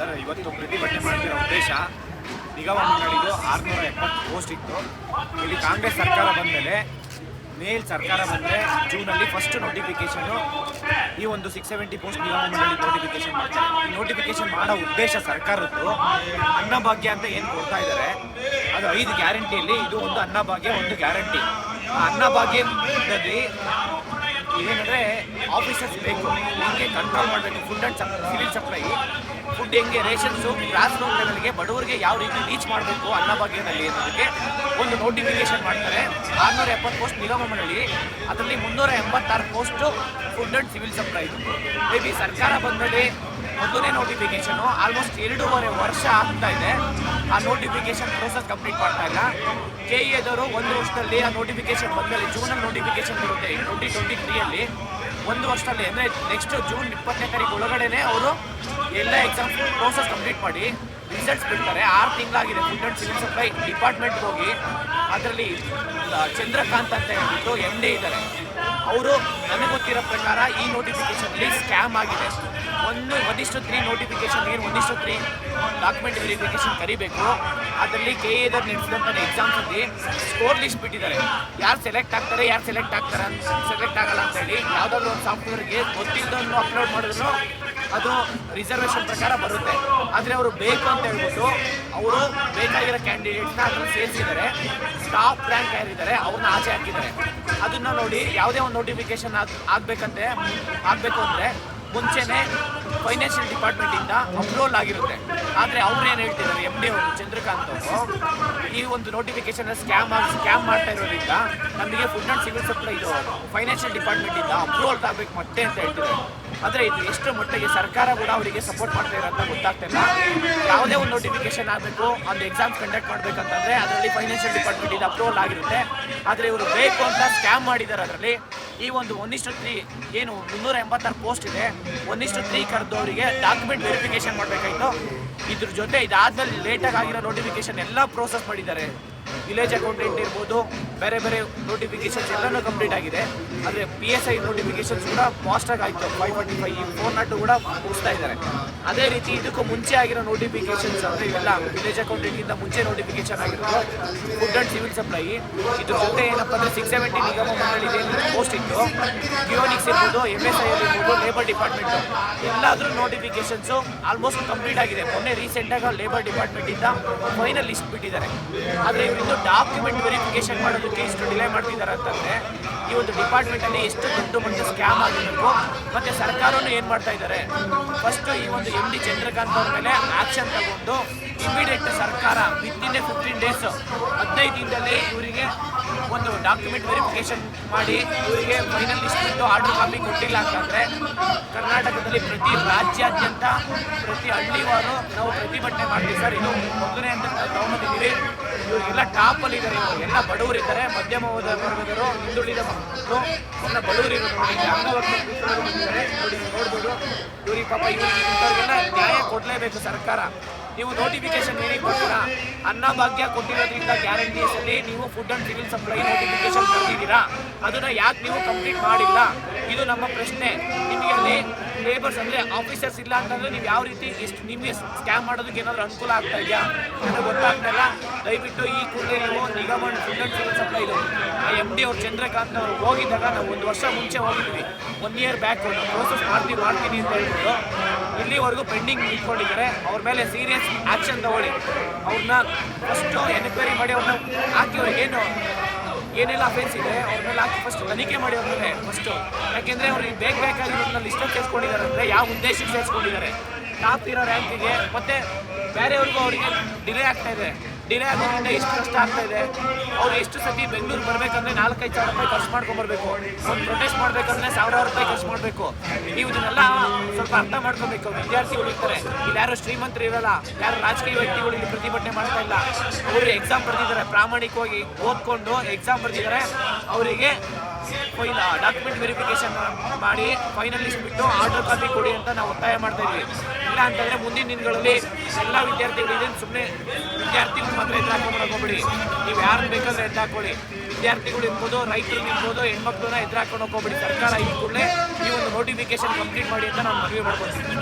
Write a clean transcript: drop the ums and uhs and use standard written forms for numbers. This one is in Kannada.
ಸರ್, ಇವತ್ತು ಪ್ರತಿಭಟನೆ ಮಾಡ್ತಿರೋ ಉದ್ದೇಶ ನಿಗಮ ಮಂಡಳಿದು 670 ಪೋಸ್ಟ್ ಇತ್ತು. ಇಲ್ಲಿ ಕಾಂಗ್ರೆಸ್ ಸರ್ಕಾರ ಬಂದಮೇಲೆ ಮೇಲ್ ಸರ್ಕಾರ ಬಂದರೆ ಜೂನಲ್ಲಿ ಫಸ್ಟ್ ನೋಟಿಫಿಕೇಷನ್ನು ಈ ಒಂದು 670 ಪೋಸ್ಟ್ ನಿಗಮ ಮಂಡಳಿ ನೋಟಿಫಿಕೇಷನ್ ಮಾಡ್ತಾರೆ. ಈ ನೋಟಿಫಿಕೇಷನ್ ಮಾಡೋ ಉದ್ದೇಶ ಸರ್ಕಾರದ್ದು ಅನ್ನಭಾಗ್ಯ ಅಂತ ಏನು ಕೊಡ್ತಾ ಇದ್ದಾರೆ, ಅದು 5 ಗ್ಯಾರಂಟಿಯಲ್ಲಿ ಇದು ಒಂದು ಅನ್ನಭಾಗ್ಯ, ಒಂದು ಗ್ಯಾರಂಟಿ. ಆ ಅನ್ನಭಾಗ್ಯದಲ್ಲಿ ಏನಂದರೆ ಆಫೀಸರ್ಸ್ ಬೇಕು, ಹಿಂಗೆ ಕಂಟ್ರೋಲ್ ಮಾಡಬೇಕು. Food and civil supply food ಹೆಂಗೆ ರೇಷನ್ಸು ಗ್ರಾಸ್ ರೂಟ್ ಲೆವೆಲ್ಗೆ ಬಡವರಿಗೆ ಯಾವ ರೀತಿ ರೀಚ್ ಮಾಡಬೇಕು ಅನ್ನಭಾಗ್ಯದಲ್ಲಿ ಅನ್ನೋದಕ್ಕೆ ಒಂದು ನೋಟಿಫಿಕೇಶನ್ ಮಾಡ್ತಾರೆ. 670 ಪೋಸ್ಟ್ ನಿಗಮ ಮಂಡಳಿ, ಅದರಲ್ಲಿ 386 post food and civil supply. May be ಸರ್ಕಾರ ಬಂದಮೇಲೆ ಮೊದಲನೇ ನೋಟಿಫಿಕೇಶನು ಆಲ್ಮೋಸ್ಟ್ 2.5 ವರ್ಷ ಆಗ್ತಾ ಇದೆ. ಆ ನೋಟಿಫಿಕೇಶನ್ ಪ್ರೋಸೆಸ್ ಕಂಪ್ಲೀಟ್ ಮಾಡ್ತಾ ಇಲ್ಲ. KEAದವರು 1 ವರ್ಷದಲ್ಲಿ ಆ ನೋಟಿಫಿಕೇಶನ್ ಬಂದಮೇಲೆ ಜೂನಲ್ಲಿ ನೋಟಿಫಿಕೇಶನ್ ಬರುತ್ತೆ 2023 1 ವರ್ಷದಲ್ಲಿ, ಅಂದರೆ ನೆಕ್ಸ್ಟ್ ಜೂನ್ 20ನೇ ತಾರೀಕು ಒಳಗಡೆನೆ ಅವರು ಎಲ್ಲ ಎಕ್ಸಾಮ್ ಪ್ರೋಸೆಸ್ ಕಂಪ್ಲೀಟ್ ಮಾಡಿ ರಿಸಲ್ಟ್ಸ್ ಬಿಡ್ತಾರೆ. 6 ತಿಂಗಳಾಗಿದೆ. ಫುಡ್ ಆ್ಯಂಡ್ ಸಿವಿಲ್ ಸಪ್ಲೈ ಡಿಪಾರ್ಟ್ಮೆಂಟ್ಗೆ ಹೋಗಿ ಅದರಲ್ಲಿ ಚಂದ್ರಕಾಂತ್ ಅಂತ ಹೇಳ್ಬಿಟ್ಟು MD ಇದ್ದಾರೆ. ಅವರು ನನಗೆ ಗೊತ್ತಿರೋ ಪ್ರಕಾರ ಈ ನೋಟಿಫಿಕೇಶನ್ಲಿ ಸ್ಕ್ಯಾಮ್ ಆಗಿದೆ. 1:3 ನೋಟಿಫಿಕೇಶನ್ ಏನು 1:3 ಡಾಕ್ಯುಮೆಂಟ್ ವೆರಿಫಿಕೇಶನ್ ಕರಿಬೇಕು. ಅದರಲ್ಲಿ KEAದವ್ರು ನಡೆಸಿದಂಥ ಎಕ್ಸಾಮ್ಸಲ್ಲಿ ಸ್ಕೋರ್ ಲಿಸ್ಟ್ ಬಿಟ್ಟಿದ್ದಾರೆ. ಯಾರು ಸೆಲೆಕ್ಟ್ ಆಗ್ತಾರೆ ಸೆಲೆಕ್ಟ್ ಆಗಲ್ಲ ಅಂತೇಳಿ ಯಾವುದಾದ್ರೂ ಒಂದು ಸಾಫ್ಟ್ವೇರ್ಗೆ ಗೊತ್ತಿದ್ದನ್ನು ಅಪ್ಲೋಡ್ ಮಾಡಿದ್ರು ಅದು ರಿಸರ್ವೇಷನ್ ಪ್ರಕಾರ ಬರುತ್ತೆ. ಆದರೆ ಅವರು ಬೇಕು ಅಂತ ಹೇಳ್ಬಿಟ್ಟು ಅವರು ಬೇಕಾಗಿರೋ ಕ್ಯಾಂಡಿಡೇಟ್ಸ್ನ ಅದನ್ನು ಸೇರಿಸಿದ್ದಾರೆ. ಟಾಪ್ ರ್ಯಾಂಕ್ ಯಾರಿದ್ದಾರೆ ಅವ್ರನ್ನ ಆಚೆ ಹಾಕಿದ್ದಾರೆ. ಅದನ್ನು ನೋಡಿ ಯಾವುದೇ ಒಂದು ನೋಟಿಫಿಕೇಶನ್ ಆಗಬೇಕು ಅಂದರೆ ಮುಂಚೆನೇ ಫೈನಾನ್ಷಿಯಲ್ ಡಿಪಾರ್ಟ್ಮೆಂಟಿಂದ ಅಪ್ರೂವಲ್ ಆಗಿರುತ್ತೆ. ಆದರೆ ಅವ್ರು ಏನು ಹೇಳ್ತಿದ್ದಾರೆ, MD ಅವರು ಚಂದ್ರಕಾಂತ್ ಅವರು, ಈ ಒಂದು ನೋಟಿಫಿಕೇಶನ್ ಸ್ಕ್ಯಾಮ್ ಮಾಡ್ತಾ ಇರೋದ್ರಿಂದ ನಮಗೆ ಫುಡ್ ಆ್ಯಂಡ್ ಸಿವಿಲ್ ಸಪ್ಲೈ ಇದು ಫೈನಾನ್ಷಿಯಲ್ ಡಿಪಾರ್ಟ್ಮೆಂಟಿಂದ ಅಪ್ರೂವಲ್ ಆಗಬೇಕು ಮತ್ತೆ ಅಂತ ಹೇಳ್ತಿದ್ದಾರೆ. ಆದರೆ ಇದು ಎಷ್ಟು ಮಟ್ಟಿಗೆ ಸರ್ಕಾರ ಕೂಡ ಅವರಿಗೆ ಸಪೋರ್ಟ್ ಮಾಡ್ತಾ ಇರೋಂತ ಗೊತ್ತಾಗ್ತಿಲ್ಲ. ಯಾವುದೇ ಒಂದು ನೋಟಿಫಿಕೇಶನ್ ಆಗಬೇಕು, ಒಂದು ಎಕ್ಸಾಮ್ಸ್ ಕಂಡಕ್ಟ್ ಮಾಡಬೇಕಂತಂದರೆ ಅದರಲ್ಲಿ ಫೈನಾನ್ಷಿಯಲ್ ಡಿಪಾರ್ಟ್ಮೆಂಟಿಂದ ಅಪ್ರೂವಲ್ ಆಗಿರುತ್ತೆ. ಆದರೆ ಇವರು ಬೇಕು ಅಂತ ಸ್ಕ್ಯಾಮ್ ಮಾಡಿದ್ದಾರೆ. ಅದರಲ್ಲಿ ಈ ಒಂದು 1:3 ಏನು 386 ಪೋಸ್ಟ್ ಇದೆ, 1:3 ಕರೆದವರಿಗೆ ಡಾಕ್ಯುಮೆಂಟ್ ವೆರಿಫಿಕೇಶನ್ ಮಾಡಬೇಕಾಯಿತು. ಇದ್ರ ಜೊತೆ ಇದಾದ್ಮೇಲೆ ಲೇಟಾಗಿ ಆಗಿರೋ ನೋಟಿಫಿಕೇಶನ್ ಎಲ್ಲ ಪ್ರೋಸೆಸ್ ಮಾಡಿದ್ದಾರೆ. ವಿಲೇಜ್ ಅಕೌಂಟೆಂಟ್ ಇರ್ಬೋದು, ಬೇರೆ ಬೇರೆ ನೋಟಿಫಿಕೇಶನ್ಸ್ ಎಲ್ಲನೂ ಕಂಪ್ಲೀಟ್ ಆಗಿದೆ. ಆದರೆ PSI ನೋಟಿಫಿಕೇಶನ್ಸ್ ಕೂಡ ಫಾಸ್ಟಾಗಿ ಆಯಿತು. 545 402 ಕೂಡ ಮುಗಿಸ್ತಾ ಇದ್ದಾರೆ. ಅದೇ ರೀತಿ ಇದಕ್ಕೂ ಮುಂಚೆ ಆಗಿರೋ ನೋಟಿಫಿಕೇಶನ್ಸ್ ಅಂದರೆ ಇವೆಲ್ಲ ವಿಲೇಜ್ ಅಕೌಂಟೆಂಟಿಂದ ಮುಂಚೆ ನೋಟಿಫಿಕೇಶನ್ ಆಗಿರೋದು ಫುಡ್ ಆ್ಯಂಡ್ ಸಿವಿಲ್ ಸಪ್ಲೈ. ಇದ್ರ ಜೊತೆ ಏನಪ್ಪ ಅಂದರೆ 670 ನಿಗಮ ಮಂಡಳಿ ಪೋಸ್ಟ್ ಇತ್ತು, ಕಿಯೋನಿಕ್ಸ್ ಇರ್ಬೋದು, MSI ಇರ್ಬೋದು, ಲೇಬರ್ ಡಿಪಾರ್ಟ್ಮೆಂಟು ಎಲ್ಲಾದರೂ ನೋಟಿಫಿಕೇಶನ್ಸು ಆಲ್ಮೋಸ್ಟ್ ಕಂಪ್ಲೀಟ್ ಆಗಿದೆ. ಮೊನ್ನೆ ರೀಸೆಂಟಾಗಿ ಲೇಬರ್ ಡಿಪಾರ್ಟ್ಮೆಂಟಿಂದ ಫೈನಲ್ ಲಿಸ್ಟ್ ಬಿಟ್ಟಿದ್ದಾರೆ. ಆದರೆ ಇವರಿಂದ ಡಾಕ್ಯುಮೆಂಟ್ ವೆರಿಫಿಕೇಶನ್ ಮಾಡೋದಕ್ಕೆ ಇಷ್ಟು ಡಿಲೇ ಮಾಡ್ತಿದ್ದಾರೆ ಅಂತಂದರೆ ಈ ಒಂದು ಡಿಪಾರ್ಟ್ಮೆಂಟಲ್ಲಿ ಎಷ್ಟು ದೊಡ್ಡ ಮಟ್ಟ ಸ್ಕ್ಯಾಮ್ ಆಗಿರಬೇಕು. ಮತ್ತು ಸರ್ಕಾರನೂ ಏನು ಮಾಡ್ತಾ ಇದ್ದಾರೆ, ಫಸ್ಟು ಈ ಒಂದು MD ಚಂದ್ರಕಾಂತ್ ಅವ್ರ ಮೇಲೆ ಆ್ಯಕ್ಷನ್ ತಗೊಂಡು ಇಮಿಡಿಯೇಟ್ ಸರ್ಕಾರ ವಿತಿನ್ 15 ಡೇಸ್ 15 ದಿನದಲ್ಲಿ ಇವರಿಗೆ ಒಂದು ಡಾಕ್ಯುಮೆಂಟ್ ವೆರಿಫಿಕೇಶನ್ ಮಾಡಿ ಇವರಿಗೆ ಫೈನಲ್ ಲಿಸ್ಟ್ ಬಿಟ್ಟು ಆರ್ಡರ್ ಕಾಪಿ ಕೊಟ್ಟಿಲ್ಲ ಅಂತಂದರೆ ಕರ್ನಾಟಕದಲ್ಲಿ ಪ್ರತಿ ರಾಜ್ಯಾದ್ಯಂತ ಪ್ರತಿ ಹಳ್ಳಿವಾರು ನಾವು ಪ್ರತಿಭಟನೆ ಮಾಡ್ತೀವಿ ಸರ್. ಇದು ಮೊದಲನೇ ಅಂತ ತಗೊಂಡಿದ್ದೀವಿ. ಇವರಿಗೆಲ್ಲ ಟಾಪಲ್ಲಿ ಇದ್ದಾರೆ, ಇವರು ಎಲ್ಲ ಬಡವರಿದ್ದಾರೆ, ಮಧ್ಯಮ ವರ್ಗದವರು, ಹಿಂದುಳಿದ ಮಕ್ಕಳು ಎಲ್ಲ ಬಡವರಿರೋದು. ನೋಡಿ ನೋಡ್ಬೋದು ಇವ್ರಿಗೆ ಪಾಪ ಇವ್ರಿಗೆಲ್ಲ ನ್ಯಾಯ ಕೊಡಲೇಬೇಕು ಸರ್ಕಾರ. ನೀವು ನೋಟಿಫಿಕೇಶನ್ ಏನಿಗೆ ಕೊಡ್ತೀರಾ? ಅನ್ನಭಾಗ್ಯ ಕೊಟ್ಟಿರೋದ್ರಿಂದ ಗ್ಯಾರಂಟೀಸಲ್ಲಿ ನೀವು food and civil supply notification ಕರೆದಿದ್ದೀರಾ, ಅದನ್ನು ಯಾಕೆ ನೀವು ಕಂಪ್ಲೀಟ್ ಮಾಡಿಲ್ಲ? ಇದು ನಮ್ಮ ಪ್ರಶ್ನೆ. ನಿಮಗೆ ಅಲ್ಲಿ ಲೇಬರ್ಸ್ ಅಂದರೆ ಆಫೀಸರ್ಸ್ ಇಲ್ಲ ಅಂತಂದರೆ ನೀವು ಯಾವ ರೀತಿ ಎಷ್ಟು ನಿಮಗೆ ಸ್ಕ್ಯಾಮ್ ಮಾಡೋದಕ್ಕೆ ಏನಾದರೂ ಅನುಕೂಲ ಆಗ್ತಾ ಇದೆಯಾ ನನಗೆ ಗೊತ್ತಾಗ್ತಾ ಇಲ್ಲ. ದಯವಿಟ್ಟು ಈ ಕೂಡಲೇ ನೀವು ನಿಗಮ ಫುಡ್ ಆ್ಯಂಡ್ ಸಿವಿಲ್ ಸಪ್ಲೈ ಇದು MD ಅವ್ರು ಚಂದ್ರಕಾಂತ್ ಅವರು ಹೋಗಿದ್ದಾಗ ನಾವು 1 ವರ್ಷ ಮುಂಚೆ ಹೋಗಿದ್ವಿ, 1 ಇಯರ್ ಬ್ಯಾಕ್ ಪ್ರೋಸೆಸ್ ಮಾಡ್ತೀನಿ ಅಂತ ಹೇಳ್ಬಿಟ್ಟು ಇಲ್ಲಿವರೆಗೂ ಪೆಂಡಿಂಗ್ ಇಟ್ಕೊಂಡಿದ್ದಾರೆ. ಅವ್ರ ಮೇಲೆ ಸೀರಿಯಸ್ ಆ್ಯಕ್ಷನ್ ತಗೊಳ್ಳಿ. ಅವ್ರನ್ನ ಫಸ್ಟು ಎನ್ಕ್ವೈರಿ ಮಾಡಿ ಅವ್ರನ್ನ ಹಾಕಿ ಅವ್ರಿಗೆ ಏನೆಲ್ಲ ಅಫೆನ್ಸ್ ಇದೆ ಅವ್ರ ಮೇಲೆ ಹಾಕಿ ಫಸ್ಟ್ ತನಿಖೆ ಮಾಡಿ ಅವ್ರ ಮೇಲೆ ಫಸ್ಟು. ಯಾಕೆಂದರೆ ಅವ್ರಿಗೆ ಬೇಕಾಗಿರೋದನ್ನ ಲಿಸ್ಟಲ್ಲಿ ಸೇರಿಸ್ಕೊಂಡಿದ್ದಾರೆ ಅಂದರೆ ಯಾವ ಉದ್ದೇಶಕ್ಕೆ ಸೇರಿಸ್ಕೊಂಡಿದ್ದಾರೆ, ಟಾಪ್ ಇರೋ ರ್ಯಾಂಕಿಗೆ. ಮತ್ತು ಬೇರೆಯವ್ರಿಗೂ ಅವರಿಗೆ ಡಿಲೇ ಆಗ್ತಾ ಇದೆ. ಡಿಲೇ ಆಗೋದ್ರಿಂದ ಎಷ್ಟು ಕಷ್ಟ ಆಗ್ತಾ ಇದೆ. ಅವ್ರು ಎಷ್ಟು ಸತಿ ಬೆಂಗಳೂರು ಬರಬೇಕಂದ್ರೆ 4-5 ಸಾವಿರ ರೂಪಾಯಿ ಖರ್ಚು ಮಾಡ್ಕೊಂಬರ್ಬೇಕು. ಒಂದು ಪ್ರೊಟೆಸ್ಟ್ ಮಾಡಬೇಕಂದ್ರೆ 1000 ರೂಪಾಯಿ ಖರ್ಚು ಮಾಡಬೇಕು. ನೀವು ಇದನ್ನೆಲ್ಲ ಸ್ವಲ್ಪ ಅರ್ಥ ಮಾಡ್ಕೋಬೇಕು. ವಿದ್ಯಾರ್ಥಿಗಳು ಇರ್ತಾರೆ, ಇಲ್ಲಿ ಯಾರು ಶ್ರೀಮಂತರು ಇರಲ್ಲ, ಯಾರು ರಾಜಕೀಯ ವ್ಯಕ್ತಿಗಳು ಇಲ್ಲಿ ಪ್ರತಿಭಟನೆ ಮಾಡ್ತಾ ಇಲ್ಲ. ಅವರು ಎಕ್ಸಾಮ್ ಬರೆದಿದ್ದಾರೆ, ಪ್ರಾಮಾಣಿಕವಾಗಿ ಓದ್ಕೊಂಡು ಎಕ್ಸಾಮ್ ಬರೆದಿದ್ದಾರೆ. ಅವರಿಗೆ ಡಾಕ್ಯುಮೆಂಟ್ ವೆರಿಫಿಕೇಶನ್ ಮಾಡಿ ಫೈನಲ್ ಲಿಸ್ಟ್ ಬಿಟ್ಟು ಆರ್ಡರ್ ಕಾಪಿ ಕೊಡಿ ಅಂತ ನಾವು ಒತ್ತಾಯ ಮಾಡ್ತಾ ಇದ್ವಿ. ಇಲ್ಲ ಅಂತಂದರೆ ಮುಂದಿನ ದಿನಗಳಲ್ಲಿ ಎಲ್ಲ ವಿದ್ಯಾರ್ಥಿಗಳು ಇದನ್ನು ಸುಮ್ಮನೆ ವಿದ್ಯಾರ್ಥಿಗಳು ಮಾತ್ರ ಎದುರಾಕೊಂಡು ಹೋಗ್ಬೇಡಿ. ನೀವು ಯಾರನ್ನ ಬೇಕಾದ್ರೆ ಎದುರಾಕೊಳ್ಳಿ. ವಿದ್ಯಾರ್ಥಿಗಳು ಇರ್ಬೋದು, ರೈತರು ಇರ್ಬೋದು, ಹೆಣ್ಮಕ್ಳನ್ನ ಎದುರಾಕೊಂಡು ಹೋಗ್ಬೇಡಿ. ಸರ್ಕಾರ ಈ ಕೂಡಲೇ ಈ ಒಂದು ನೋಟಿಫಿಕೇಶನ್ ಕಂಪ್ಲೀಟ್ ಮಾಡಿ ಅಂತ ನಾನು ಮನವಿ ಮಾಡ್ಕೊತೀನಿ.